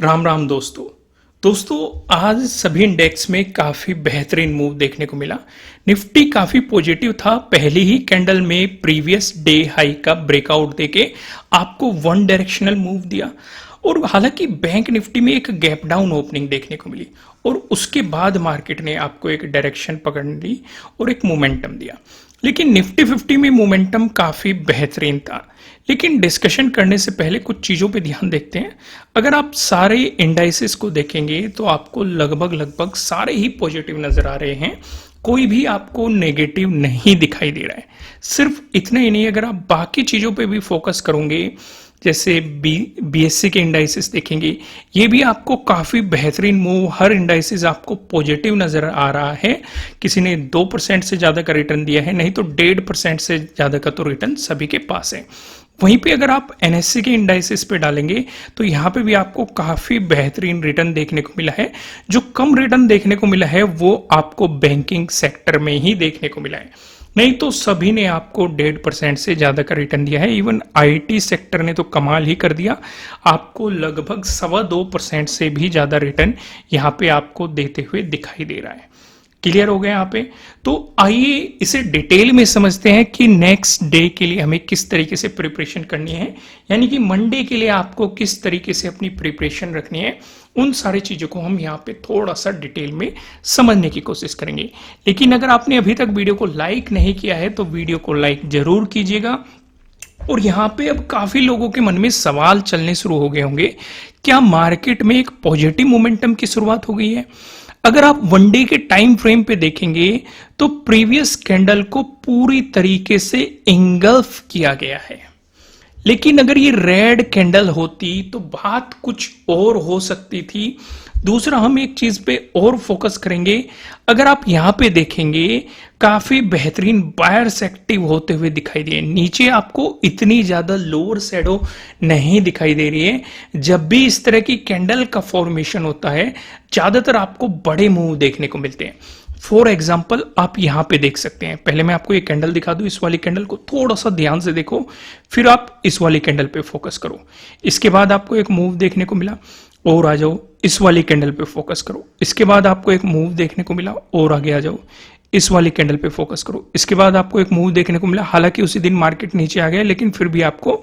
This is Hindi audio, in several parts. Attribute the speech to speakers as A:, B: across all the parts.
A: राम राम दोस्तों आज सभी इंडेक्स में काफी बेहतरीन मूव देखने को मिला। निफ्टी काफी पॉजिटिव था, पहली ही कैंडल में प्रीवियस डे हाई का ब्रेकआउट देके आपको वन डायरेक्शनल मूव दिया। और हालांकि बैंक निफ्टी में एक गैप डाउन ओपनिंग देखने को मिली और उसके बाद मार्केट ने आपको एक डायरेक्शन पकड़ ली और एक मोमेंटम दिया। लेकिन निफ्टी 50 में मोमेंटम काफी बेहतरीन था। लेकिन डिस्कशन करने से पहले कुछ चीजों पे ध्यान देखते हैं। अगर आप सारे इंडाइसेस को देखेंगे तो आपको लगभग सारे ही पॉजिटिव नजर आ रहे हैं, कोई भी आपको नेगेटिव नहीं दिखाई दे रहा है। सिर्फ इतना ही नहीं, अगर आप बाकी चीजों पे भी फोकस करोगे, जैसे बीएससी के इंडाइसेस देखेंगे, ये भी आपको काफी बेहतरीन मूव, हर इंडाइसेस आपको पॉजिटिव नजर आ रहा है। किसी ने 2% से ज्यादा का रिटर्न दिया है, नहीं तो 1.5% से ज्यादा का तो रिटर्न सभी के पास है। वहीं पे अगर आप एनएससी के इंडाइसेस पे डालेंगे तो यहाँ पे भी आपको काफी बेहतरीन रिटर्न देखने को मिला है। जो कम रिटर्न देखने को मिला है वो आपको बैंकिंग सेक्टर में ही देखने को मिला है, नहीं तो सभी ने आपको 1.5% से ज्यादा का रिटर्न दिया है। इवन आईटी सेक्टर ने तो कमाल ही कर दिया, आपको लगभग 2.25% से भी ज्यादा रिटर्न यहाँ पे आपको देते हुए दिखाई दे रहा है। क्लियर हो गया यहाँ पे? तो आइए इसे डिटेल में समझते हैं कि नेक्स्ट डे के लिए हमें किस तरीके से प्रिपरेशन करनी है, यानी कि मंडे के लिए आपको किस तरीके से अपनी प्रिपरेशन रखनी है। उन सारी चीजों को हम यहाँ पे थोड़ा सा डिटेल में समझने की कोशिश करेंगे। लेकिन अगर आपने अभी तक वीडियो को लाइक नहीं किया है तो वीडियो को लाइक जरूर कीजिएगा। और यहाँ पे अब काफी लोगों के मन में सवाल चलने शुरू हो गए होंगे, क्या मार्केट में एक पॉजिटिव मोमेंटम की शुरुआत हो गई है? अगर आप वन डे के टाइम फ्रेम पे देखेंगे तो प्रीवियस कैंडल को पूरी तरीके से इंगल्फ किया गया है। लेकिन अगर ये रेड कैंडल होती तो बात कुछ और हो सकती थी। दूसरा, हम एक चीज पे और फोकस करेंगे। अगर आप यहां पे देखेंगे, काफी बेहतरीन बायर्स एक्टिव होते हुए दिखाई दिए। नीचे आपको इतनी ज्यादा लोअर शैडो नहीं दिखाई दे रही है। जब भी इस तरह की कैंडल का फॉर्मेशन होता है, ज्यादातर आपको बड़े मूव देखने को मिलते हैं। फॉर एग्जाम्पल आप यहां पे देख सकते हैं। पहले मैं आपको ये कैंडल दिखा दूं, इस वाली कैंडल को थोड़ा सा ध्यान से देखो, फिर आप इस वाली कैंडल पे फोकस करो। इसके बाद आपको एक मूव देखने को मिला, और आ जाओ इस वाली कैंडल पे फोकस करो। इसके बाद आपको एक मूव देखने को मिला, और आगे आ जाओ इस वाली कैंडल पे फोकस करो। इसके बाद आपको एक मूव देखने को मिला, हालांकि उसी दिन मार्केट नीचे आ गया, लेकिन फिर भी आपको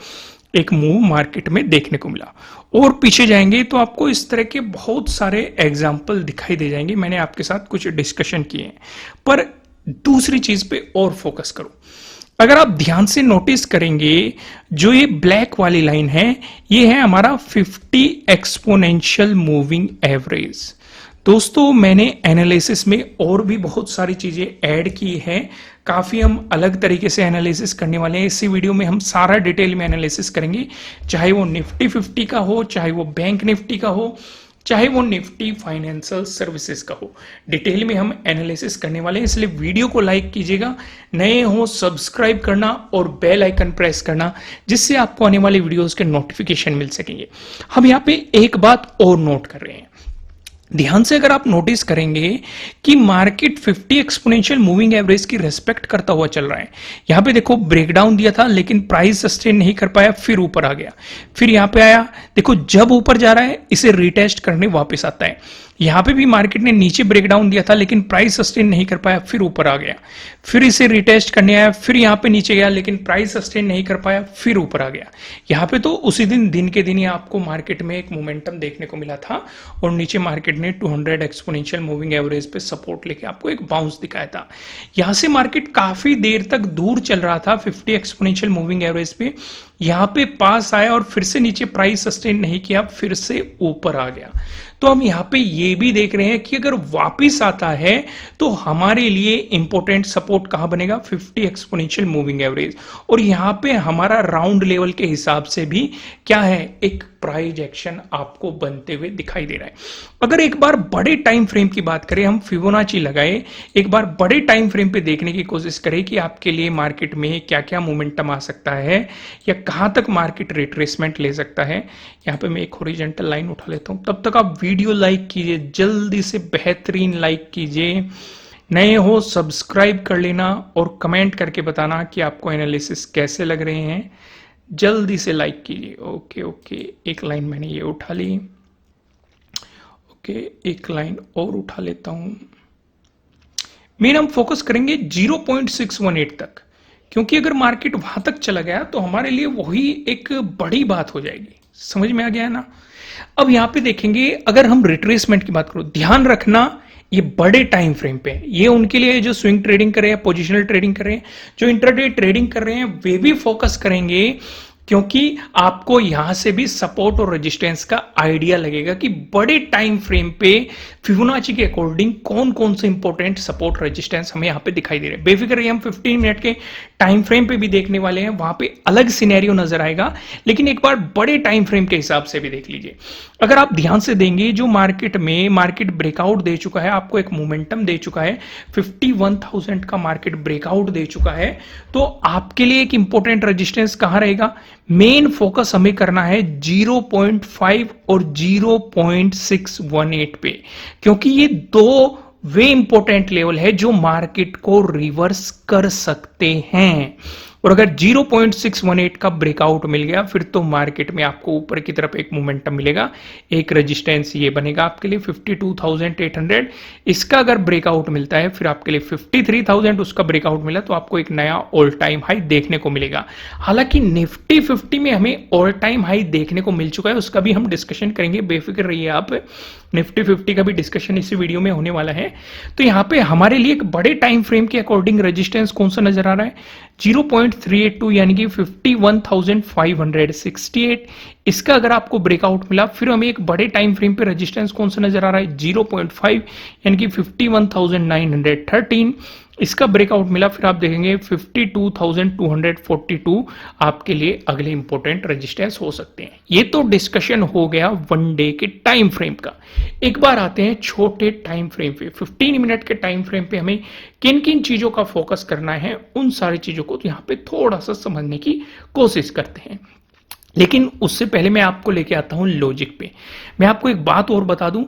A: एक मूव मार्केट में देखने को मिला। और पीछे जाएंगे तो आपको इस तरह के बहुत सारे एग्जाम्पल दिखाई दे जाएंगे। मैंने आपके साथ कुछ डिस्कशन किए हैं, पर दूसरी चीज पे और फोकस करो। अगर आप ध्यान से नोटिस करेंगे, जो ये ब्लैक वाली लाइन है, ये है हमारा 50 एक्सपोनेंशियल मूविंग एवरेज। दोस्तों, मैंने एनालिसिस में और भी बहुत सारी चीजें ऐड की है, काफी हम अलग तरीके से एनालिसिस करने वाले हैं। इसी वीडियो में हम सारा डिटेल में एनालिसिस करेंगे, चाहे वो निफ्टी 50 का हो, चाहे वो बैंक निफ्टी का हो, चाहे वो निफ्टी फाइनेंशियल सर्विसेज का हो। डिटेल में हम एनालिसिस करने वाले हैं, इसलिए वीडियो को लाइक कीजिएगा, नए हो सब्सक्राइब करना और बेल आइकन प्रेस करना, जिससे आपको आने वाली वीडियोस के नोटिफिकेशन मिल सकेंगे। हम यहाँ पे एक बात और नोट कर रहे हैं, ध्यान से अगर आप नोटिस करेंगे कि मार्केट 50 एक्सपोनेंशियल मूविंग एवरेज की रेस्पेक्ट करता हुआ चल रहा है। यहां पे देखो ब्रेकडाउन दिया था, लेकिन प्राइस सस्टेन नहीं कर पाया, फिर ऊपर आ गया, फिर यहां पे आया। देखो जब ऊपर जा रहा है इसे रिटेस्ट करने वापस आता है। यहां पे भी मार्केट ने नीचे ब्रेकडाउन दिया था, लेकिन प्राइस सस्टेन नहीं कर पाया, फिर ऊपर आ गया, फिर इसे रिटेस्ट करने आया, फिर यहां पे नीचे गया, लेकिन प्राइस सस्टेन नहीं कर पाया, फिर ऊपर आ गया। यहां पे तो उसी दिन के दिन ही आपको मार्केट में एक मोमेंटम देखने को मिला था, और नीचे मार्केट ने 200 एक्सपोनेंशियल मूविंग एवरेज पे सपोर्ट लेके आपको एक बाउंस दिखाया था। यहां से मार्केट काफी देर तक दूर चल रहा था 50 एक्सपोनेंशियल मूविंग एवरेज पे, यहां पे पास आया और फिर से नीचे प्राइस सस्टेन नहीं किया, फिर से ऊपर आ गया। तो हम यहां पे ये भी देख रहे हैं कि अगर वापिस आता है तो हमारे लिए इंपॉर्टेंट सपोर्ट कहां बनेगा, 50 एक्सपोनेंशियल मूविंग एवरेज। और यहां पे हमारा राउंड लेवल के हिसाब से भी क्या है, एक प्राइस एक्शन आपको बनते हुए दिखाई दे रहा है। अगर एक बार बड़े टाइम फ्रेम की बात करें, हम फिबोनाची लगाए, एक बार बड़े टाइम फ्रेम पे देखने की कोशिश करें कि आपके लिए मार्केट में क्या क्या मोमेंटम आ सकता है, या कहां तक मार्केट रिट्रेसमेंट ले सकता है। यहां पे मैं एक हॉरिजॉन्टल लाइन उठा लेता हूं। तब तक आप वीडियो लाइक कीजिए, जल्दी से बेहतरीन लाइक कीजिए, नए हो सब्सक्राइब कर लेना, और कमेंट करके बताना कि आपको एनालिसिस कैसे लग रहे हैं। जल्दी से लाइक कीजिए। ओके, एक लाइन मैंने ये उठा ली। ओके, एक लाइन और उठा लेता हूं। मेन हम फोकस करेंगे 0.618 तक, क्योंकि अगर मार्केट वहां तक चला गया तो हमारे लिए वही एक बड़ी बात हो जाएगी। समझ में आ गया है ना? अब यहां पे देखेंगे, अगर हम रिट्रेसमेंट की बात करो, ध्यान रखना ये बड़े टाइम फ्रेम पे है। ये उनके लिए जो स्विंग ट्रेडिंग कर रहे हैं, पोजिशनल ट्रेडिंग कर रहे हैं, जो इंट्राडे ट्रेडिंग कर रहे हैं, वे भी फोकस करेंगे, क्योंकि आपको यहां से भी सपोर्ट और रेजिस्टेंस का आइडिया लगेगा कि बड़े टाइम फ्रेम पे फिबोनाची के अकॉर्डिंग कौन कौन से इंपॉर्टेंट सपोर्ट रेजिस्टेंस हमें यहां पे दिखाई दे रहे हैं। बेफिक्र रहिए, हम 15 मिनट के टाइम फ्रेम पे भी देखने वाले हैं, वहां पे अलग सिनेरियो नजर आएगा, लेकिन एक बार बड़े टाइम फ्रेम के हिसाब से भी देख लीजिए। अगर आप ध्यान से देंगे, जो मार्केट ब्रेकआउट दे चुका है, आपको एक मोमेंटम दे चुका है, 51,000 का मार्केट ब्रेकआउट दे चुका है, तो आपके लिए एक इंपॉर्टेंट रेजिस्टेंस कहां रहेगा? मेन फोकस हमें करना है 0.5 और 0.618 पे, क्योंकि ये दो वे इंपॉर्टेंट लेवल है जो मार्केट को रिवर्स कर सकते हैं। और अगर 0.618 का ब्रेकआउट मिल गया, फिर तो मार्केट में आपको ऊपर की तरफ एक मोमेंटम मिलेगा। एक रेजिस्टेंस ये बनेगा आपके लिए 52,800। इसका अगर ब्रेकआउट मिलता है, फिर आपके लिए 53,000 उसका ब्रेकआउट मिला, तो आपको एक नया ऑल टाइम हाई देखने को मिलेगा। हालांकि निफ्टी 50 में हमें ऑल टाइम हाई देखने को मिल चुका है, उसका भी हम डिस्कशन करेंगे, बेफिक्र रहिए आप। निफ्टी 50 का भी डिस्कशन इसी वीडियो में होने वाला है। तो यहां पे हमारे लिए एक बड़े टाइम फ्रेम के अकॉर्डिंग रेजिस्टेंस कौन सा नजर आ रहा है? 0.382 यानी कि 51,568। इसका अगर आपको ब्रेकआउट मिला, फिर हमें एक बड़े टाइम फ्रेम पे रेजिस्टेंस कौन सा नजर आ रहा है? 0.5 यानी कि 51,913। इसका ब्रेकआउट मिला, फिर आप देखेंगे 52,242 आपके लिए अगले इंपॉर्टेंट रेजिस्टेंस हो सकते हैं। ये तो डिस्कशन हो गया वन डे के टाइम फ्रेम का। एक बार आते हैं छोटे टाइम फ्रेम पे। 15 मिनट के टाइम फ्रेम पे हमें किन किन चीजों का फोकस करना है, उन सारी चीजों को तो यहां पे थोड़ा सा समझने की कोशिश करते हैं। लेकिन उससे पहले मैं आपको लेके आता हूं लॉजिक पे। मैं आपको एक बात और बता दूं,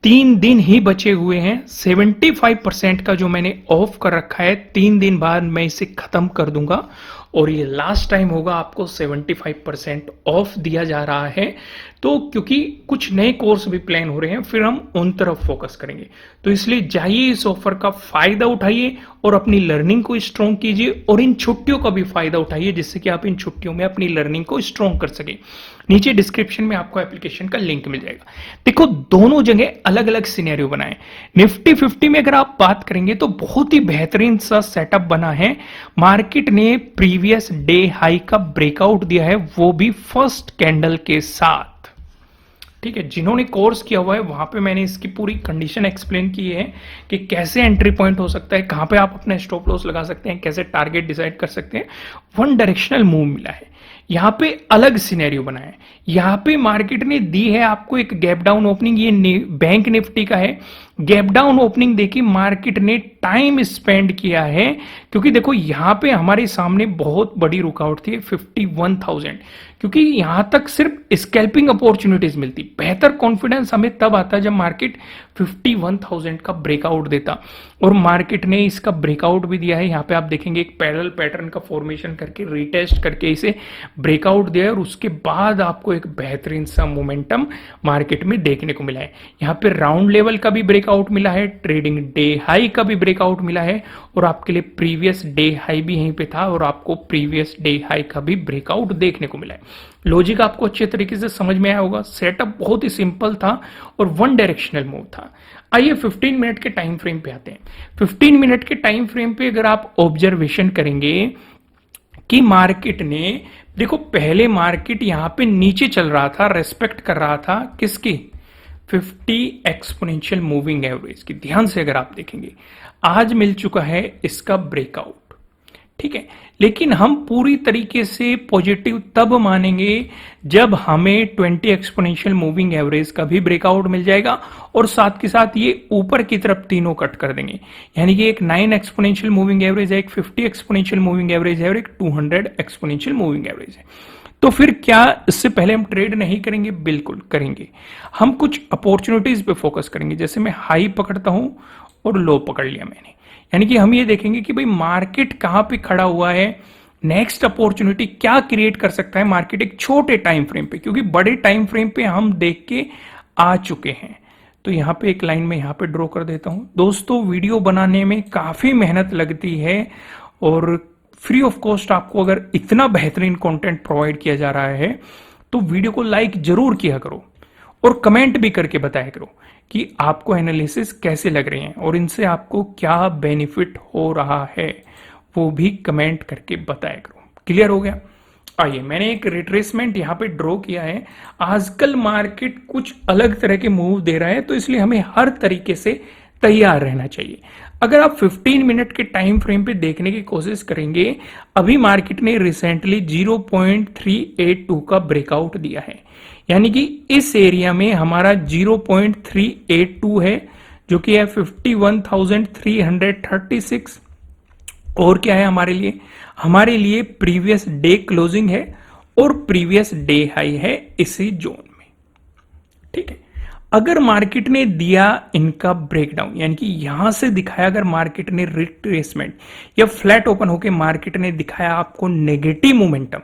A: 3 दिन ही बचे हुए हैं। 75% का जो मैंने ऑफ कर रखा है, 3 दिन बाद मैं इसे खत्म कर दूंगा, और ये लास्ट टाइम होगा आपको 75% ऑफ दिया जा रहा है। तो क्योंकि कुछ नए कोर्स भी प्लान हो रहे हैं, फिर हम उन तरफ फोकस करेंगे, तो इसलिए जाइए, इस ऑफर का फायदा उठाइए और अपनी लर्निंग को स्ट्रॉन्ग कीजिए, और इन छुट्टियों का भी फायदा उठाइए, जिससे कि आप इन छुट्टियों में अपनी लर्निंग को स्ट्रॉन्ग कर सके। नीचे डिस्क्रिप्शन में आपको एप्लीकेशन का लिंक मिल जाएगा। देखो, दोनों जगह अलग अलग सिनेरियो बनाए। निफ्टी 50 में अगर आप बात करेंगे तो बहुत ही बेहतरीन सा सेटअप बना है। मार्केट ने प्रीवियस डे हाई का ब्रेकआउट दिया है, वो भी फर्स्ट कैंडल के साथ। ठीक है, जिन्होंने कोर्स किया हुआ है वहां पे मैंने इसकी पूरी कंडीशन एक्सप्लेन की है कि कैसे एंट्री पॉइंट हो सकता है, कहां पे आप अपना स्टॉप लॉस लगा सकते हैं, कैसे टारगेट डिसाइड कर सकते हैं। वन डायरेक्शनल मूव मिला है। यहां पे अलग सिनेरियो बना है। यहां पे मार्केट ने दी है आपको एक गैप डाउन ओपनिंग, ये बैंक निफ्टी का है। गैप डाउन ओपनिंग देखी, मार्केट ने टाइम स्पेंड किया है, क्योंकि देखो यहां पे हमारे सामने बहुत बड़ी रुकावट थी 51,000, क्योंकि यहां तक सिर्फ स्कैल्पिंग अपॉर्चुनिटीज मिलती। बेहतर कॉन्फिडेंस हमें तब आता जब मार्केट 51,000 का ब्रेकआउट देता, और मार्केट ने इसका ब्रेकआउट भी दिया है। यहां पे आप देखेंगे एक पैरेलल पैटर्न का फॉर्मेशन करके, रिटेस्ट करके इसे ब्रेकआउट दिया है, और उसके बाद आपको एक बेहतरीन सा मोमेंटम मार्केट में देखने को मिला है। यहां पे राउंड लेवल का भी ब्रेकआउट मिला है, ट्रेडिंग डे हाई का भी ब्रेकआउट मिला है, और आपके लिए प्रीवियस डे हाई भी यहीं पे था, और आपको प्रीवियस डे हाई का भी ब्रेकआउट देखने को मिला है। लॉजिक आपको अच्छे तरीके से समझ में आया होगा। सेटअप बहुत ही सिंपल था और वन डायरेक्शनल मूव था। आइए 15 मिनट के टाइम फ्रेम पे आते हैं। 15 मिनट के टाइम फ्रेम पे अगर आप ऑब्जर्वेशन करेंगे कि मार्केट ने, देखो पहले मार्केट यहां पे नीचे चल रहा था, रेस्पेक्ट कर रहा था किसकी? 50 एक्सपोनेंशियल मूविंग एवरेज की। ध्यान से अगर आप देखेंगे, आज मिल चुका है इसका ब्रेकआउट, ठीक है। लेकिन हम पूरी तरीके से पॉजिटिव तब मानेंगे जब हमें 20 एक्सपोनेंशियल मूविंग एवरेज का भी ब्रेकआउट मिल जाएगा, और साथ के साथ ये ऊपर की तरफ तीनों कट कर देंगे। यानी कि एक 9 एक्सपोनेंशियल मूविंग एवरेज है, एक 50 एक्सपोनेंशियल मूविंग एवरेज है, और एक 200 एक्सपोनेंशियल मूविंग एवरेज है। तो फिर क्या इससे पहले हम ट्रेड नहीं करेंगे? बिल्कुल करेंगे। हम कुछ अपॉर्चुनिटीज पे फोकस करेंगे। जैसे मैं हाई पकड़ता हूं और लो पकड़ लिया मैंने, यानी कि हम ये देखेंगे कि भाई मार्केट कहां पे खड़ा हुआ है, नेक्स्ट अपॉर्चुनिटी क्या क्रिएट कर सकता है मार्केट एक छोटे टाइम फ्रेम पे, क्योंकि बड़े टाइम फ्रेम पे हम देख के आ चुके हैं। तो यहाँ पे एक लाइन में यहाँ पे ड्रॉ कर देता हूँ। दोस्तों वीडियो बनाने में काफ़ी मेहनत लगती है और फ्री ऑफ कॉस्ट आपको अगर इतना बेहतरीन कंटेंट प्रोवाइड किया जा रहा है तो वीडियो को लाइक जरूर किया करो और कमेंट भी करके बताया करो कि आपको एनालिसिस कैसे लग रहे हैं और इनसे आपको क्या बेनिफिट हो रहा है, वो भी कमेंट करके बताया करो। क्लियर हो गया? आइए, मैंने एक रिट्रेसमेंट यहाँ पे ड्रॉ किया है। आजकल मार्केट कुछ अलग तरह के मूव दे रहा है, तो इसलिए हमें हर तरीके से तैयार रहना चाहिए। अगर आप 15 मिनट के टाइम फ्रेम पे देखने की कोशिश करेंगे, अभी मार्केट ने रिसेंटली 0.382 का ब्रेकआउट दिया है, यानी कि इस एरिया में हमारा 0.382 है, जो कि है 51,336। और क्या है हमारे लिए प्रीवियस डे क्लोजिंग है और प्रीवियस डे हाई है इसी जोन में। ठीक है, अगर मार्केट ने दिया इनका ब्रेकडाउन, यानी कि यहां से दिखाया अगर मार्केट ने रिट्रेसमेंट या फ्लैट ओपन होकर मार्केट ने दिखाया आपको नेगेटिव मोमेंटम,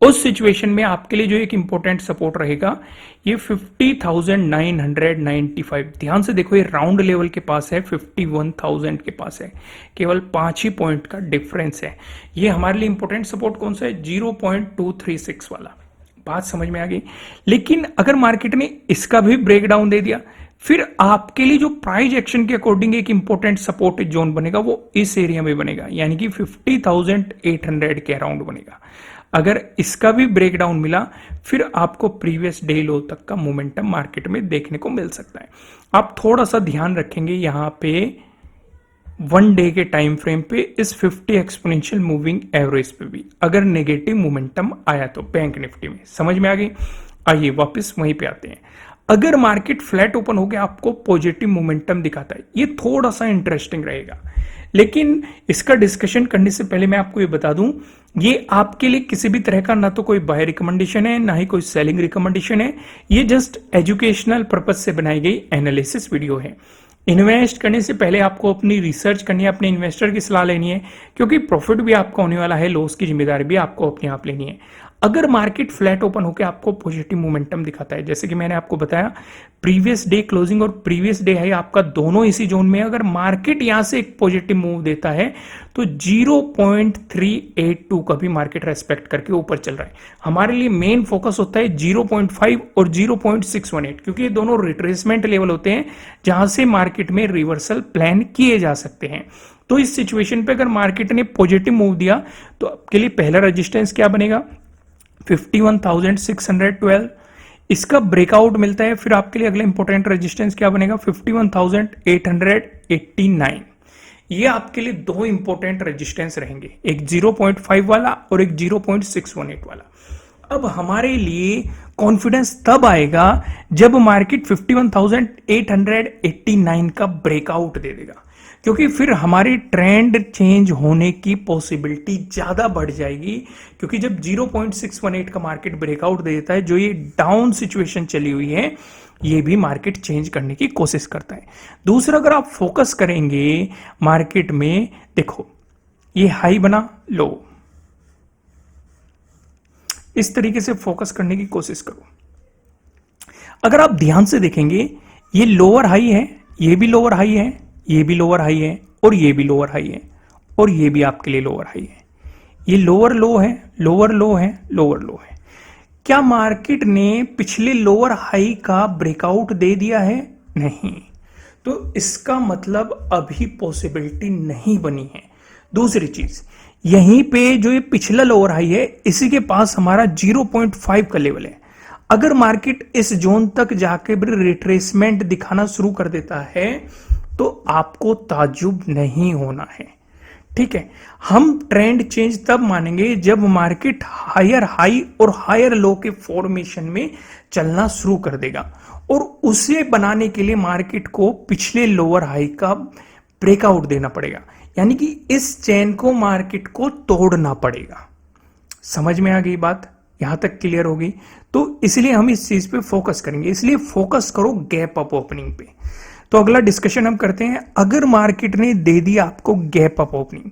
A: उस सिचुएशन में आपके लिए जो एक इंपॉर्टेंट सपोर्ट रहेगा ये 50,995। ध्यान से देखो, ये राउंड लेवल के पास है, 51,000 के पास है, केवल 5 ही पॉइंट का डिफरेंस है। ये हमारे लिए इंपॉर्टेंट सपोर्ट कौन सा है? 0.236 वाला। बात समझ में आ गई? लेकिन अगर मार्केट ने इसका भी ब्रेकडाउन दे दिया, फिर आपके लिए जो प्राइस एक्शन के अकॉर्डिंग एक इंपॉर्टेंट सपोर्ट जोन बनेगा वो इस एरिया में बनेगा, यानी कि 50,800 के अराउंड बनेगा। अगर इसका भी ब्रेकडाउन मिला, फिर आपको प्रीवियस डे लो तक का मोमेंटम मार्केट में देखने को मिल सकता है। आप थोड़ा सा ध्यान रखेंगे यहां पे 1 डे के टाइम फ्रेम पे इस 50 एक्सपोनेंशियल मूविंग एवरेज पे भी अगर नेगेटिव मोमेंटम आया तो बैंक निफ्टी में। समझ में आ गई? आइए वापस वहीं पे आते हैं। अगर मार्केट फ्लैट ओपन हो गया आपको पॉजिटिव मोमेंटम दिखाता है, ये थोड़ा सा इंटरेस्टिंग रहेगा, लेकिन इसका डिस्कशन करने से पहले मैं आपको ये बता दूं, ये आपके लिए किसी भी तरह का ना तो कोई बाय रिकमेंडेशन है ना ही कोई सेलिंग रिकमेंडेशन है। ये जस्ट एजुकेशनल पर्पज से बनाई गई एनालिसिस वीडियो है। इन्वेस्ट करने से पहले आपको अपनी रिसर्च करनी है, अपने इन्वेस्टर की सलाह लेनी है, क्योंकि प्रॉफिट भी आपका होने वाला है, लॉस की जिम्मेदारी भी आपको अपने आप लेनी है। अगर मार्केट फ्लैट ओपन होकर आपको पॉजिटिव मोमेंटम दिखाता है, जैसे कि मैंने आपको बताया प्रीवियस डे क्लोजिंग और प्रीवियस डे हाई आपका दोनों इसी जोन में, अगर मार्केट यहां से एक पॉजिटिव मूव देता है तो 0.382 का भी मार्केट रेस्पेक्ट करके ऊपर चल रहा है। हमारे लिए मेन फोकस होता है 0.5 और 0.618, क्योंकि ये दोनों रिट्रेसमेंट लेवल होते हैं जहां से मार्केट में रिवर्सल प्लान किए जा सकते हैं। तो इस सिचुएशन पे अगर मार्केट ने पॉजिटिव मूव दिया तो आपके लिए पहला रेजिस्टेंस क्या बनेगा? 51,612। इसका ब्रेकआउट मिलता है, फिर आपके लिए अगला इंपॉर्टेंट रेजिस्टेंस क्या बनेगा? 51,889। ये आपके लिए दो इंपॉर्टेंट रेजिस्टेंस रहेंगे, एक 0.5 वाला और एक 0.618 वाला। अब हमारे लिए कॉन्फिडेंस तब आएगा जब मार्केट 51,889 का ब्रेकआउट दे देगा, क्योंकि फिर हमारी ट्रेंड चेंज होने की पॉसिबिलिटी ज्यादा बढ़ जाएगी, क्योंकि जब 0.618 का मार्केट ब्रेकआउट दे देता है, जो ये डाउन सिचुएशन चली हुई है ये भी मार्केट चेंज करने की कोशिश करता है। दूसरा, अगर आप फोकस करेंगे मार्केट में, देखो ये हाई बना, लो, इस तरीके से फोकस करने की कोशिश करो। अगर आप ध्यान से देखेंगे ये लोअर हाई है, ये भी लोअर हाई है, ये भी लोअर हाई है और ये भी लोअर हाई है और ये भी आपके लिए लोअर हाई है। ये लोअर लो है, लोअर लो है, लोअर लो है। क्या मार्केट ने पिछले लोअर हाई का ब्रेकआउट दे दिया है? नहीं। तो इसका मतलब अभी पॉसिबिलिटी नहीं बनी है। दूसरी चीज, यहीं पे जो ये पिछला लोअर हाई है इसी के पास हमारा 0.5 का लेवल है। अगर मार्केट इस जोन तक जाके भी रिट्रेसमेंट दिखाना शुरू कर देता है तो आपको ताज्जुब नहीं होना है। ठीक है, हम ट्रेंड चेंज तब मानेंगे जब मार्केट हायर हाई और हायर लो के फॉर्मेशन में चलना शुरू कर देगा, और उसे बनाने के लिए मार्केट को पिछले लोअर हाई का ब्रेकआउट देना पड़ेगा, यानी कि इस चेन को मार्केट को तोड़ना पड़ेगा। समझ में आ गई बात? यहां तक क्लियर हो गई? तो इसलिए हम इस चीज पे फोकस करेंगे, इसलिए फोकस करो गैप अप ओपनिंग पे। तो अगला डिस्कशन हम करते हैं, अगर मार्केट ने दे दिया आपको गैप अप ओपनिंग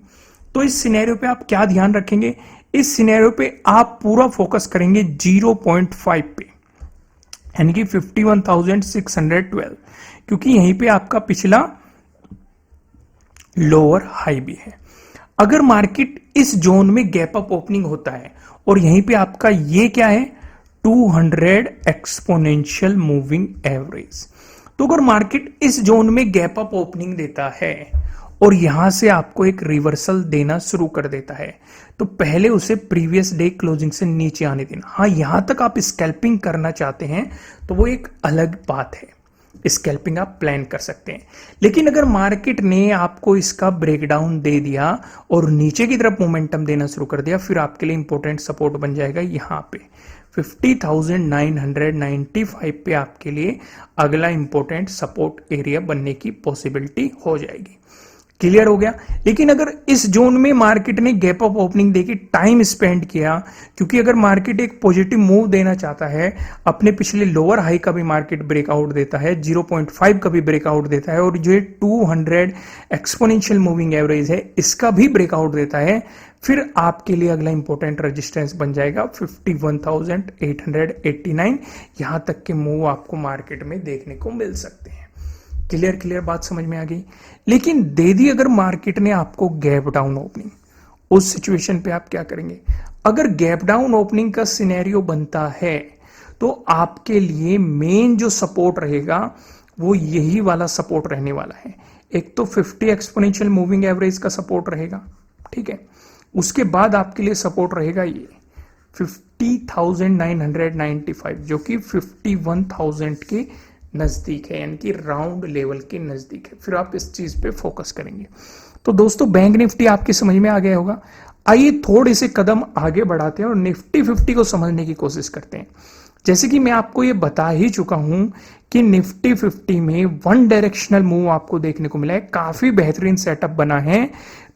A: तो इस सिनेरियो पे आप क्या ध्यान रखेंगे? इस सिनेरियो पे आप पूरा फोकस करेंगे 0.5 पे। यानी कि 51,612, क्योंकि यहीं पे आपका पिछला लोअर हाई भी है। अगर मार्केट इस जोन में गैप अप ओपनिंग होता है और यहीं पे आपका ये क्या है 200 एक्सपोनेंशियल मूविंग एवरेज, तो अगर मार्केट इस जोन में गैप अप ओपनिंग देता है और यहां से आपको एक रिवर्सल देना शुरू कर देता है, तो पहले उसे प्रीवियस डे क्लोजिंग से नीचे आने देना। हाँ, यहां तक आप स्कैल्पिंग करना चाहते हैं तो वो एक अलग बात है, स्कैल्पिंग आप प्लान कर सकते हैं। लेकिन अगर मार्केट ने आपको इसका ब्रेकडाउन दे दिया और नीचे की तरफ मोमेंटम देना शुरू कर दिया, फिर आपके लिए इंपॉर्टेंट सपोर्ट बन जाएगा यहां पे 50,995 पे आपके लिए अगला इंपॉर्टेंट सपोर्ट एरिया बनने की पॉसिबिलिटी हो जाएगी। क्लियर हो गया। लेकिन अगर इस जोन में मार्केट ने गैप अप ओपनिंग देके टाइम स्पेंड किया, क्योंकि अगर मार्केट एक पॉजिटिव मूव देना चाहता है, अपने पिछले लोअर हाई का भी मार्केट ब्रेकआउट देता है, 0.5 का भी ब्रेकआउट देता है और जो 200 एक्सपोनेंशियल मूविंग एवरेज है इसका भी ब्रेकआउट देता है, फिर आपके लिए अगला इंपॉर्टेंट रेजिस्टेंस बन जाएगा 51,889। यहां तक के मूव आपको मार्केट में देखने को मिल सकते हैं। क्लियर बात समझ में आ गई। लेकिन दे दी अगर मार्केट ने आपको गैप डाउन ओपनिंग, उस सिचुएशन पे आप क्या करेंगे? अगर गैप डाउन ओपनिंग का सिनेरियो बनता है तो आपके लिए मेन जो सपोर्ट रहेगा वो यही वाला सपोर्ट रहने वाला है। एक तो 50 एक्सपोनेंशियल मूविंग एवरेज का सपोर्ट रहेगा, ठीक है। उसके बाद आपके लिए सपोर्ट रहेगा ये 50,995 जो कि 51,000 के नजदीक है, यानी कि राउंड लेवल के नजदीक है। फिर आप इस चीज पे फोकस करेंगे। तो दोस्तों बैंक निफ्टी आपके समझ में आ गया होगा। आइए थोड़े से कदम आगे बढ़ाते हैं और निफ्टी 50 को समझने की कोशिश करते हैं। जैसे कि मैं आपको ये बता ही चुका हूं कि निफ्टी 50 में वन डायरेक्शनल मूव आपको देखने को मिला है, काफी बेहतरीन सेटअप बना है।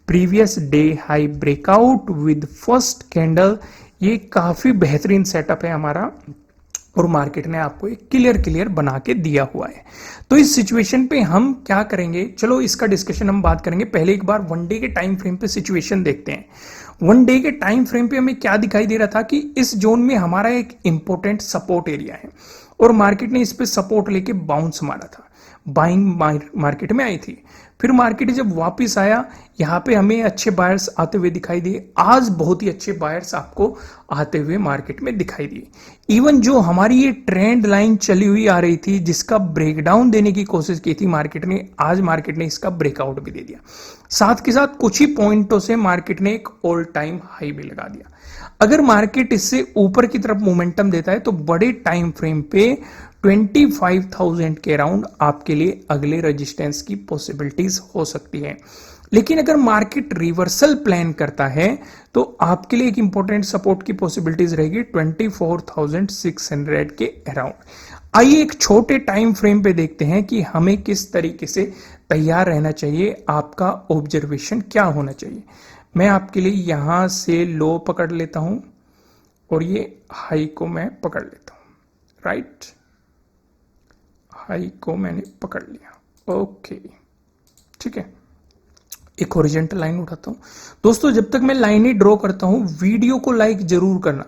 A: Previous day high breakout with first candle, ये काफी बेहतरीन सेटअप है हमारा और मार्केट ने आपको एक क्लियर बना के दिया हुआ है। तो इस सिचुएशन पे हम क्या करेंगे, चलो इसका डिस्कशन हम बात करेंगे। पहले एक बार वन डे के टाइम फ्रेम पे सिचुएशन देखते हैं। वन डे के टाइम फ्रेम पे हमें क्या दिखाई दे रहा था कि इस जोन में हमारा एक इंपॉर्टेंट सपोर्ट एरिया है और मार्केट ने इस पे सपोर्ट लेके बाउंस मारा था, बाइंग मार्केट में आई थी। फिर मार्केट जब वापस आया, यहां पे हमें अच्छे बायर्स आते हुए दिखाई दिए। आज बहुत ही अच्छे बायर्स आपको आते हुए मार्केट में दिखाई दिए। इवन जो हमारी ये ट्रेंड लाइन चली हुई आ रही थी, जिसका ब्रेकडाउन देने की कोशिश की थी मार्केट ने, आज मार्केट ने इसका ब्रेकआउट भी दे दिया। साथ के साथ कुछ ही पॉइंटों से मार्केट ने एक ऑल टाइम हाई भी लगा दिया। अगर मार्केट इससे ऊपर की तरफ मोमेंटम देता है तो बड़े टाइम फ्रेम पे 25,000 के अराउंड आपके लिए अगले रेजिस्टेंस की पॉसिबिलिटीज हो सकती है। लेकिन अगर मार्केट रिवर्सल प्लान करता है तो आपके लिए एक इंपॉर्टेंट सपोर्ट की पॉसिबिलिटीज रहेगी 24,600 के अराउंड। आइए एक छोटे टाइम फ्रेम पे देखते हैं कि हमें किस तरीके से तैयार रहना चाहिए, आपका ऑब्जर्वेशन क्या होना चाहिए। मैं आपके लिए यहां से लो पकड़ लेता हूं और ये हाई को मैं पकड़ लेता हूं, राइट। हाई को मैंने पकड़ लिया, ओके, ठीक है। एक हॉरिजॉन्टल लाइन उठाता हूं। दोस्तों जब तक मैं लाइनें ड्रॉ करता हूं, वीडियो को लाइक जरूर करना।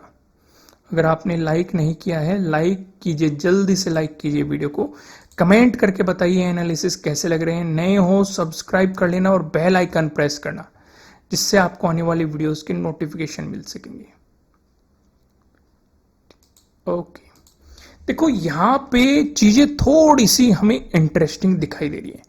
A: अगर आपने लाइक नहीं किया है, लाइक कीजिए, जल्दी से लाइक कीजिए वीडियो को। कमेंट करके बताइए एनालिसिस कैसे लग रहे हैं। नए हो सब्सक्राइब कर लेना और बेल आइकन प्रेस करना, जिससे आपको आने वाली वीडियोस के नोटिफिकेशन मिल सकेंगे। ओके, देखो यहां पे चीजें थोड़ी सी हमें इंटरेस्टिंग दिखाई दे रही है।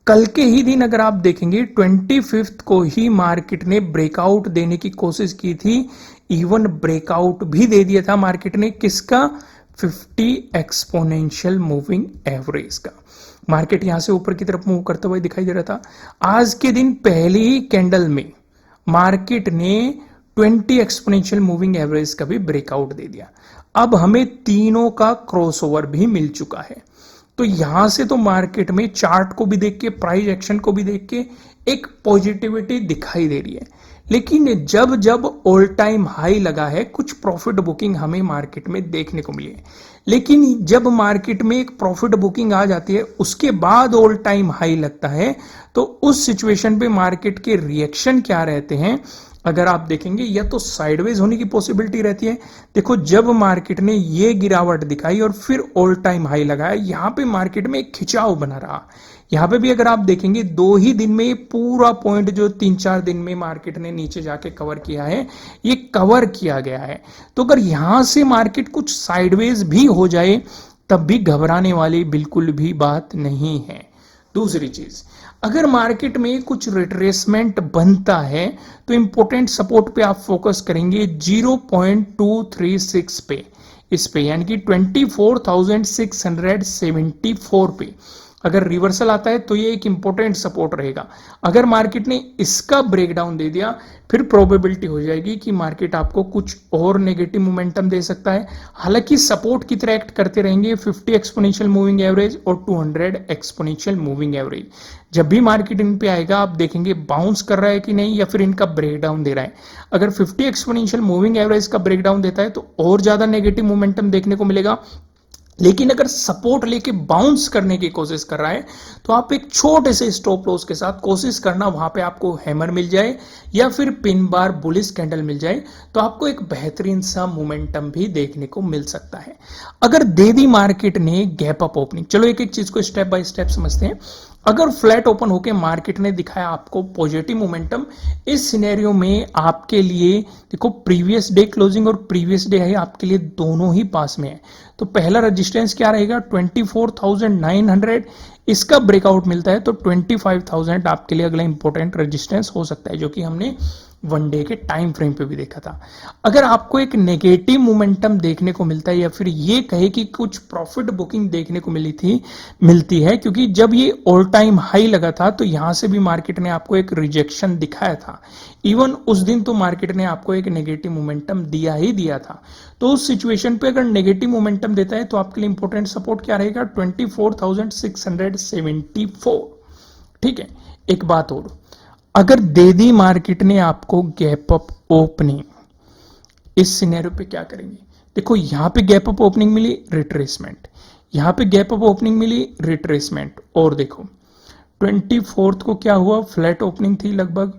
A: कल के ही दिन अगर आप देखेंगे 25 को ही मार्केट ने ब्रेकआउट देने की कोशिश की थी। इवन ब्रेकआउट भी दे दिया था मार्केट ने, किसका? 50 एक्सपोनेंशियल मूविंग एवरेज का। मार्केट यहां से ऊपर की तरफ मूव करते हुए दिखाई दे रहा था। आज के दिन पहली ही कैंडल में मार्केट ने 20 एक्सपोनेंशियल मूविंग एवरेज का भी ब्रेकआउट दे दिया। अब हमें तीनों का क्रॉसओवर भी मिल चुका है। तो यहां से तो मार्केट में चार्ट को भी देख के, प्राइस एक्शन को भी देख के एक पॉजिटिविटी दिखाई दे रही है। लेकिन जब जब ऑल टाइम हाई लगा है, कुछ प्रॉफिट बुकिंग हमें मार्केट में देखने को मिली है। लेकिन जब मार्केट में एक प्रॉफिट बुकिंग आ जाती है, उसके बाद ऑल टाइम हाई लगता है, तो उस सिचुएशन पे मार्केट के रिएक्शन क्या रहते हैं, अगर आप देखेंगे या तो साइडवेज होने की पॉसिबिलिटी रहती है। देखो जब मार्केट ने ये गिरावट दिखाई और फिर ऑल टाइम हाई लगाया, यहां पे मार्केट में एक खिंचाव बना रहा। यहां पे भी अगर आप देखेंगे 2 ही दिन में ये पूरा पॉइंट जो 3-4 दिन में मार्केट ने नीचे जाके कवर किया है, ये कवर किया गया है। तो अगर यहां से मार्केट कुछ साइडवेज भी हो जाए तब भी घबराने वाली बिल्कुल भी बात नहीं है। दूसरी चीज, अगर मार्केट में कुछ रिट्रेसमेंट बनता है तो इंपॉर्टेंट सपोर्ट पे आप फोकस करेंगे 0.236 पे, इस पे यानी कि 24,674 पे। अगर रिवर्सल आता है तो ये एक इंपॉर्टेंट सपोर्ट रहेगा। अगर मार्केट ने इसका ब्रेकडाउन दे दिया फिर प्रोबेबिलिटी हो जाएगी कि मार्केट आपको कुछ और नेगेटिव मोमेंटम दे सकता है। हालांकि सपोर्ट की तरह एक्ट करते रहेंगे 50 एक्सपोनेंशियल मूविंग एवरेज और 200 एक्सपोनेंशियल मूविंग एवरेज। जब भी मार्केट इन पे आएगा आप देखेंगे बाउंस कर रहा है कि नहीं या फिर इनका ब्रेकडाउन दे रहा है। अगर 50 एक्सपोनेंशियल मूविंग एवरेज का ब्रेकडाउन देता है तो और ज्यादा नेगेटिव मोमेंटम देखने को मिलेगा। लेकिन अगर सपोर्ट लेके बाउंस करने की कोशिश कर रहा है तो आप एक छोटे से स्टॉप लॉस के साथ कोशिश करना, वहां पे आपको हैमर मिल जाए या फिर पिन बार बुलिश कैंडल मिल जाए तो आपको एक बेहतरीन सा मोमेंटम भी देखने को मिल सकता है। अगर दे दी मार्केट ने गैप अप ओपनिंग, चलो एक एक चीज को स्टेप बाय स्टेप समझते हैं। अगर फ्लैट ओपन होके मार्केट ने दिखाया आपको पॉजिटिव मोमेंटम, इस सिनेरियो में आपके लिए देखो प्रीवियस डे क्लोजिंग और प्रीवियस डे हाई आपके लिए दोनों ही पास में है। तो पहला रेजिस्टेंस क्या रहेगा 24,900, इसका ब्रेकआउट मिलता है तो 25,000 आपके लिए अगला इंपॉर्टेंट रेजिस्टेंस हो सकता है, जो कि हमने 1 डे के टाइम फ्रेम पे भी देखा था। अगर आपको एक नेगेटिव मोमेंटम देखने को मिलता है या फिर ये कहे कि कुछ प्रॉफिट बुकिंग देखने को मिलती है, क्योंकि जब ये ऑल टाइम हाई लगा था तो यहां से भी मार्केट ने आपको एक रिजेक्शन दिखाया था। इवन उस दिन तो मार्केट ने आपको एक नेगेटिव मोमेंटम दिया ही दिया था। तो उस सिचुएशन पे अगर नेगेटिव मोमेंटम देता है तो आपके लिए इंपॉर्टेंट सपोर्ट क्या रहेगा 24,674। ठीक है, एक बात और, अगर दे दी मार्केट ने आपको गैप अप ओपनिंग, इस सिनेरियो पे क्या करेंगे? देखो यहां पे गैप अप ओपनिंग मिली, रिट्रेसमेंट, यहां पे गैप अप ओपनिंग मिली, रिट्रेसमेंट, और देखो 24 को क्या हुआ, फ्लैट ओपनिंग थी लगभग,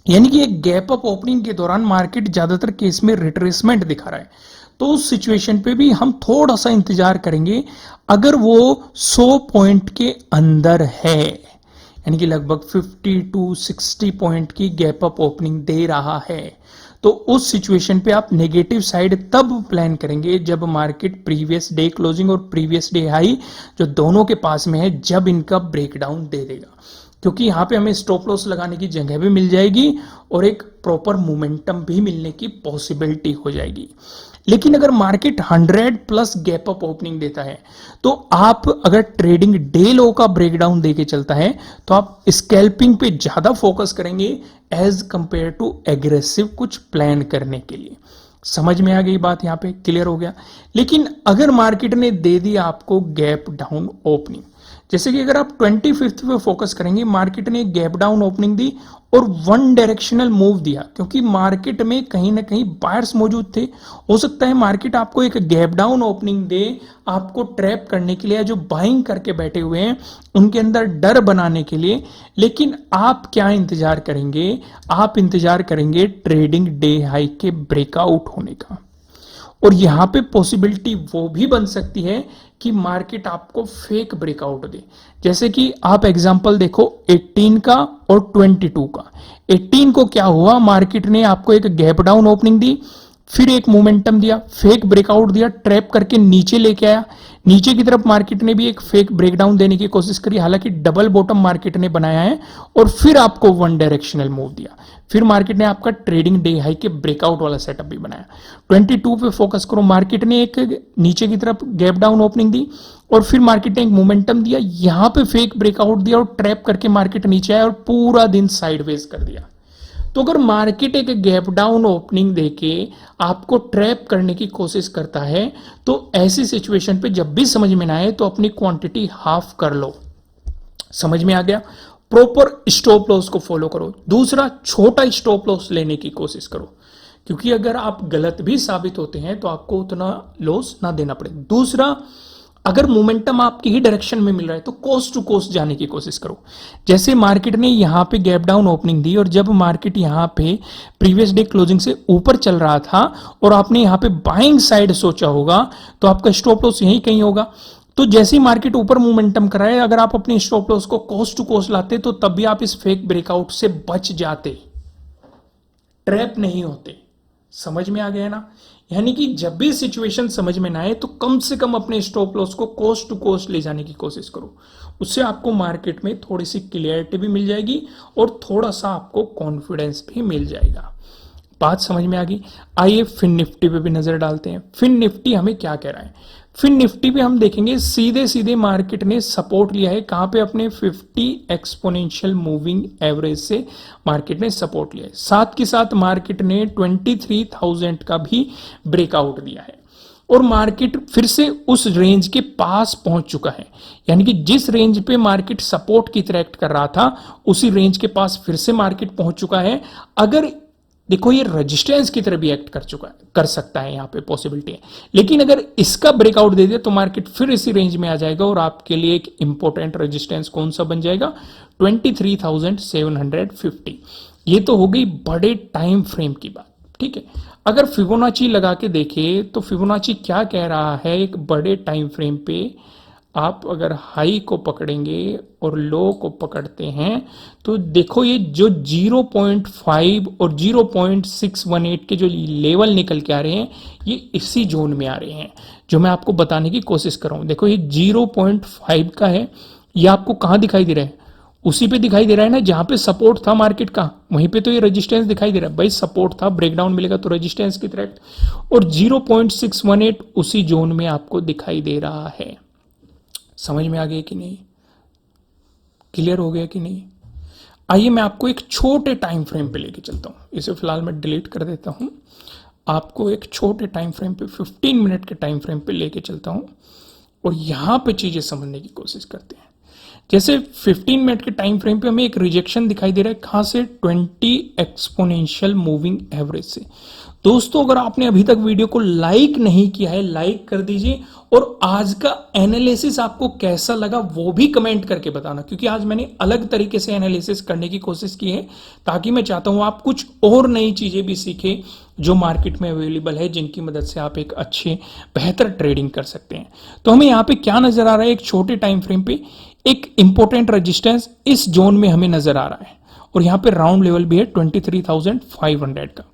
A: यानी कि एक गैप अप ओपनिंग के दौरान मार्केट ज्यादातर केस में रिट्रेसमेंट दिखा रहा है। तो उस सिचुएशन पे भी हम थोड़ा सा इंतजार करेंगे। अगर वो 100 पॉइंट के अंदर है, यानी कि लगभग 50 to 60 पॉइंट की गैप अप ओपनिंग दे रहा है, तो उस सिचुएशन पे आप नेगेटिव साइड तब प्लान करेंगे जब मार्केट प्रीवियस डे क्लोजिंग और प्रीवियस डे हाई जो दोनों के पास में है, जब इनका ब्रेकडाउन दे देगा, क्योंकि यहां पे हमें स्टॉप लॉस लगाने की जगह भी मिल जाएगी और एक प्रॉपर मोमेंटम भी मिलने की पॉसिबिलिटी हो जाएगी। लेकिन अगर market 100 plus gap up opening देता है तो आप अगर ट्रेडिंग डे लो का ब्रेकडाउन देके चलता है तो आप स्कैल्पिंग पे ज्यादा फोकस करेंगे एज कंपेयर टू एग्रेसिव कुछ प्लान करने के लिए। समझ में आ गई बात, यहां पे क्लियर हो गया। लेकिन अगर मार्केट ने दे दी आपको गैप डाउन ओपनिंग, जैसे कि अगर आप 25th पे फोकस करेंगे, मार्केट ने गैप डाउन ओपनिंग दी और 1 डायरेक्शनल मूव दिया, क्योंकि मार्केट में कहीं ना कहीं बायर्स मौजूद थे। हो सकता है मार्केट आपको एक गैप डाउन ओपनिंग दे आपको ट्रैप करने के लिए, जो बाइंग करके बैठे हुए हैं उनके अंदर डर बनाने के लिए। लेकिन आप क्या इंतजार करेंगे? आप इंतजार करेंगे ट्रेडिंग डे हाई के ब्रेकआउट होने का। और यहां पे पॉसिबिलिटी वो भी बन सकती है कि मार्केट आपको फेक ब्रेकआउट दे। जैसे कि आप एग्जांपल देखो 18 का और 22 का। 18 को क्या हुआ, मार्केट ने आपको एक गैप डाउन ओपनिंग दी, फिर एक मोमेंटम दिया, फेक ब्रेकआउट दिया, ट्रैप करके नीचे लेके आया। नीचे की तरफ मार्केट ने भी एक फेक ब्रेकडाउन देने की कोशिश करी, हालांकि डबल बॉटम मार्केट ने बनाया है, और फिर आपको 1 डायरेक्शनल मूव दिया। फिर मार्केट ने आपका ट्रेडिंग डे हाई के ब्रेकआउट वाला सेटअप भी बनाया। 22 पे फोकस करो, मार्केट ने एक नीचे की तरफ गैप डाउन ओपनिंग दी और फिर मार्केट ने एक मोमेंटम दिया, यहां पे फेक ब्रेकआउट दिया और ट्रैप करके मार्केट नीचे आया और पूरा दिन साइडवेज कर दिया। तो अगर मार्केट एक गैप डाउन ओपनिंग देके आपको ट्रैप करने की कोशिश करता है तो ऐसी सिचुएशन पे जब भी समझ में ना आए तो अपनी क्वांटिटी हाफ कर लो। समझ में आ गया? प्रॉपर स्टॉप लॉस को फॉलो करो। दूसरा, छोटा स्टॉप लॉस लेने की कोशिश करो, क्योंकि अगर आप गलत भी साबित होते हैं तो आपको उतना लॉस ना देना पड़े। दूसरा, अगर मोमेंटम आपकी ही डायरेक्शन में मिल रहा है तो कोस्ट टू कोस्ट जाने की कोशिश करो। जैसे मार्केट ने यहां पे गैप डाउन ओपनिंग दी और जब मार्केट यहां पे प्रीवियस डे क्लोजिंग से ऊपर चल रहा था और आपने यहां पे बाइंग साइड सोचा होगा तो आपका स्टॉप लॉस यहीं कहीं होगा। तो जैसे ही मार्केट ऊपर मोमेंटम कराए, अगर आप अपने स्टॉप लॉस को कोस्ट टू कोस्ट लाते तो तब भी आप इस फेक ब्रेकआउट से बच जाते, ट्रैप नहीं होते। समझ में आ गया ना? यानी कि जब भी सिचुएशन समझ में ना आए तो कम से कम अपने स्टॉप लॉस को कोस्ट टू कोस्ट ले जाने की कोशिश करो। उससे आपको मार्केट में थोड़ी सी क्लियरिटी भी मिल जाएगी और थोड़ा सा आपको कॉन्फिडेंस भी मिल जाएगा। बात समझ में आ गई? आइए फिन निफ्टी पे भी नजर डालते हैं। फिन निफ्टी हमें क्या कह रहा है? फिर निफ्टी पे हम देखेंगे सीधे सीधे मार्केट ने सपोर्ट लिया है। कहां पे? अपने 50 एक्सपोनेंशियल मूविंग एवरेज से मार्केट ने सपोर्ट लिया है। साथ के साथ मार्केट ने 23,000 का भी ब्रेकआउट दिया है और मार्केट फिर से उस रेंज के पास पहुंच चुका है। यानी कि जिस रेंज पे मार्केट सपोर्ट की तरह एक्ट कर रहा था उसी रेंज के पास फिर से मार्केट पहुंच चुका है। अगर देखो ये रेजिस्टेंस की तरह भी एक्ट कर चुका है, कर सकता है, यहां पे पॉसिबिलिटी है। लेकिन अगर इसका ब्रेकआउट दे दिया तो मार्केट फिर इसी रेंज में आ जाएगा और आपके लिए एक इंपॉर्टेंट रेजिस्टेंस कौन सा बन जाएगा? 23,750। ये तो हो गई बड़े टाइम फ्रेम की बात, ठीक है। अगर फिबोनाची लगा के देखें तो फिबोनाची क्या कह रहा है? एक बड़े टाइम फ्रेम पे आप अगर हाई को पकड़ेंगे और लो को पकड़ते हैं तो देखो ये जो 0.5 और 0.618 के जो लेवल निकल के आ रहे हैं ये इसी जोन में आ रहे हैं जो मैं आपको बताने की कोशिश कर रहा हूं। देखो ये 0.5 का है, ये आपको कहां दिखाई दे रहा है? उसी पे दिखाई दे रहा है ना जहां पे सपोर्ट था मार्केट का, वहीं पे तो ये रेजिस्टेंस दिखाई दे रहा है। भाई सपोर्ट था, ब्रेकडाउन मिलेगा तो रेजिस्टेंस की तरह, और 0.618 उसी जोन में आपको दिखाई दे रहा है। समझ में आ गया कि नहीं? क्लियर हो गया कि नहीं? आइए मैं आपको एक छोटे टाइम फ्रेम पे लेके चलता हूं। इसे फिलहाल मैं डिलीट कर देता हूं। आपको एक छोटे टाइम फ्रेम पे 15 मिनट के टाइम फ्रेम पे लेके चलता हूं और यहां पे चीजें समझने की कोशिश करते हैं। जैसे 15 मिनट के टाइम फ्रेम पे हमें एक रिजेक्शन दिखाई दे रहा है। कहां से? 20 एक्सपोनेंशियल मूविंग एवरेज से। दोस्तों अगर आपने अभी तक वीडियो को लाइक नहीं किया है, लाइक कर दीजिए और आज का एनालिसिस आपको कैसा लगा वो भी कमेंट करके बताना, क्योंकि आज मैंने अलग तरीके से एनालिसिस करने की कोशिश की है ताकि मैं चाहता हूं आप कुछ और नई चीजें भी सीखें जो मार्केट में अवेलेबल है, जिनकी मदद से आप एक अच्छे बेहतर ट्रेडिंग कर सकते हैं। तो हमें यहाँ पे क्या नजर आ रहा है? एक छोटे टाइम फ्रेम पे एक इंपॉर्टेंट रेजिस्टेंस इस जोन में हमें नजर आ रहा है और यहाँ पे राउंड लेवल भी है 23,500 का।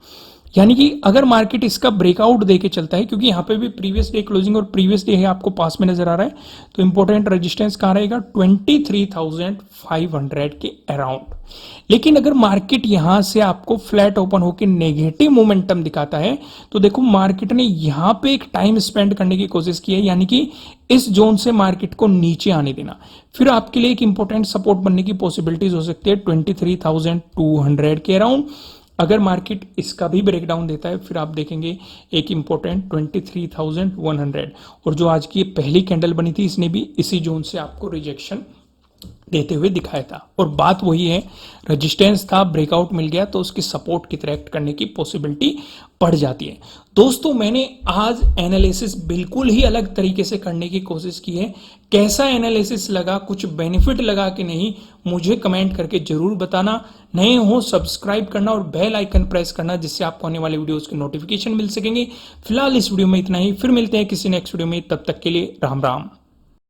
A: यानी कि अगर मार्केट इसका ब्रेकआउट देके चलता है, क्योंकि यहाँ पे भी प्रीवियस डे क्लोजिंग और प्रीवियस डे है आपको पास में नजर आ रहा है, तो इंपॉर्टेंट रेजिस्टेंस कहां रहेगा? 23,500 के अराउंड। लेकिन अगर मार्केट यहां से आपको फ्लैट ओपन होकर नेगेटिव मोमेंटम दिखाता है तो देखो मार्केट ने यहां पे एक टाइम स्पेंड करने की कोशिश की है, यानी कि इस जोन से मार्केट को नीचे आने देना। फिर आपके लिए एक इंपॉर्टेंट सपोर्ट बनने की पॉसिबिलिटीज हो सकती है 23,200 के अराउंड। अगर मार्केट इसका भी ब्रेकडाउन देता है फिर आप देखेंगे एक इंपॉर्टेंट 23,100, और जो आज की पहली कैंडल बनी थी इसने भी इसी जोन से आपको रिजेक्शन देते हुए दिखाया था। और बात वही है, रेजिस्टेंस था, ब्रेकआउट मिल गया तो उसकी सपोर्ट की तरह एक्ट करने की पॉसिबिलिटी बढ़ जाती है। दोस्तों मैंने आज एनालिसिस बिल्कुल ही अलग तरीके से करने की कोशिश की है। कैसा एनालिसिस लगा, कुछ बेनिफिट लगा कि नहीं, मुझे कमेंट करके जरूर बताना। नए हो सब्सक्राइब करना और बेल आइकन प्रेस करना जिससे आपको आने वाले वीडियोस के नोटिफिकेशन मिल सकेंगे। फिलहाल इस वीडियो में इतना ही, फिर मिलते हैं किसी नेक्स्ट वीडियो में, तब तक के लिए राम राम।